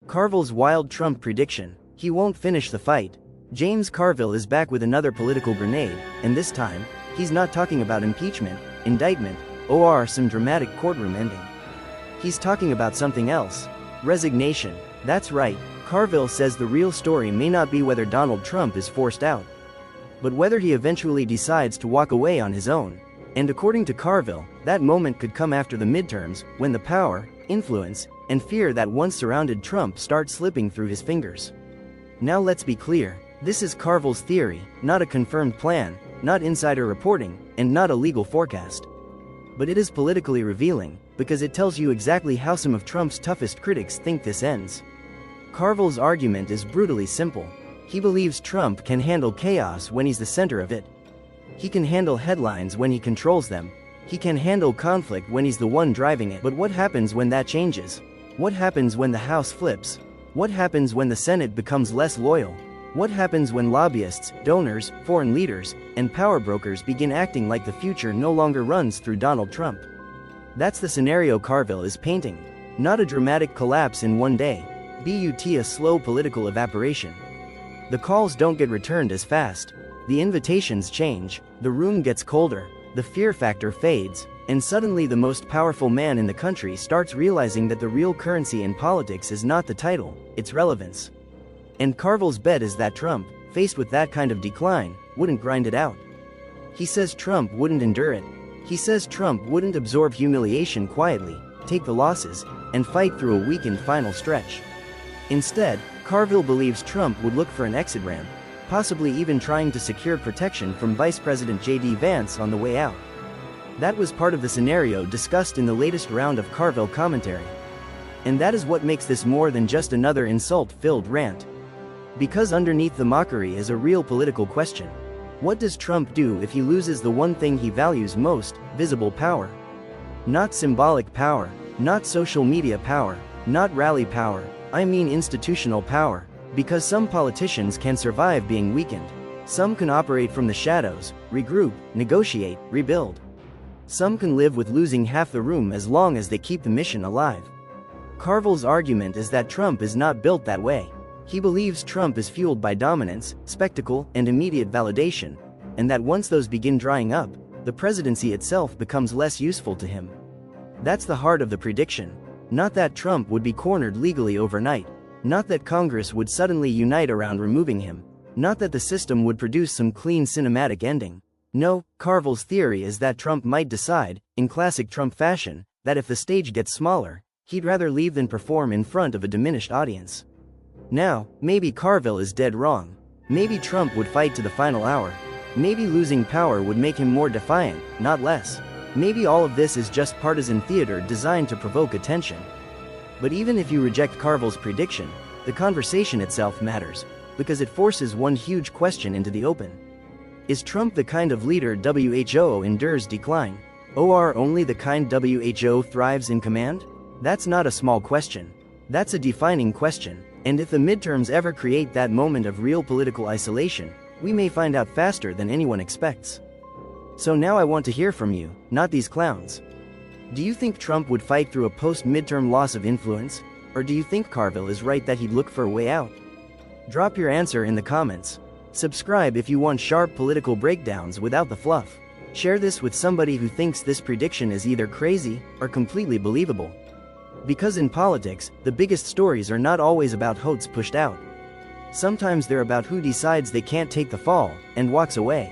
Carville's wild Trump prediction: he won't finish the fight. James Carville is back with another political grenade, and this time, he's not talking about impeachment, indictment, or some dramatic courtroom ending. He's talking about something else: resignation. That's right, Carville says the real story may not be whether Donald Trump is forced out, but whether he eventually decides to walk away on his own. And according to Carville, that moment could come after the midterms, when the power, influence, and fear that once surrounded Trump start slipping through his fingers. Now let's be clear, this is Carville's theory, not a confirmed plan, not insider reporting, and not a legal forecast. But it is politically revealing, because it tells you exactly how some of Trump's toughest critics think this ends. Carville's argument is brutally simple. He believes Trump can handle chaos when he's the center of it. He can handle headlines when he controls them. He can handle conflict when he's the one driving it. But what happens when that changes? What happens when the House flips? What happens when the Senate becomes less loyal? What happens when lobbyists, donors, foreign leaders, and power brokers begin acting like the future no longer runs through Donald Trump? That's the scenario Carville is painting. Not a dramatic collapse in one day, but a slow political evaporation. The calls don't get returned as fast. The invitations change, the room gets colder, the fear factor fades, and suddenly the most powerful man in the country starts realizing that the real currency in politics is not the title, it's relevance. And Carville's bet is that Trump, faced with that kind of decline, wouldn't grind it out. He says Trump wouldn't endure it. He says Trump wouldn't absorb humiliation quietly, take the losses, and fight through a weakened final stretch. Instead, Carville believes Trump would look for an exit ramp, possibly even trying to secure protection from Vice President J.D. Vance on the way out. That was part of the scenario discussed in the latest round of Carville commentary. And that is what makes this more than just another insult-filled rant. Because underneath the mockery is a real political question. What does Trump do if he loses the one thing he values most, visible power? Not symbolic power, not social media power, not rally power, I mean institutional power. Because some politicians can survive being weakened. Some can operate from the shadows, regroup, negotiate, rebuild. Some can live with losing half the room as long as they keep the mission alive. Carville's argument is that Trump is not built that way. He believes Trump is fueled by dominance, spectacle, and immediate validation, and that once those begin drying up, the presidency itself becomes less useful to him. That's the heart of the prediction. Not that Trump would be cornered legally overnight. Not that Congress would suddenly unite around removing him. Not that the system would produce some clean cinematic ending. No, Carville's theory is that Trump might decide, in classic Trump fashion, that if the stage gets smaller, he'd rather leave than perform in front of a diminished audience. Now, maybe Carville is dead wrong. Maybe Trump would fight to the final hour. Maybe losing power would make him more defiant, not less. Maybe all of this is just partisan theater designed to provoke attention. But even if you reject Carville's prediction, the conversation itself matters, because it forces one huge question into the open. Is Trump the kind of leader WHO endures decline? Or only the kind WHO thrives in command? That's not a small question. That's a defining question, and if the midterms ever create that moment of real political isolation, we may find out faster than anyone expects. So now I want to hear from you, not these clowns. Do you think Trump would fight through a post-midterm loss of influence? Or do you think Carville is right that he'd look for a way out? Drop your answer in the comments. Subscribe if you want sharp political breakdowns without the fluff. Share this with somebody who thinks this prediction is either crazy or completely believable. Because in politics, the biggest stories are not always about votes pushed out. Sometimes they're about who decides they can't take the fall and walks away.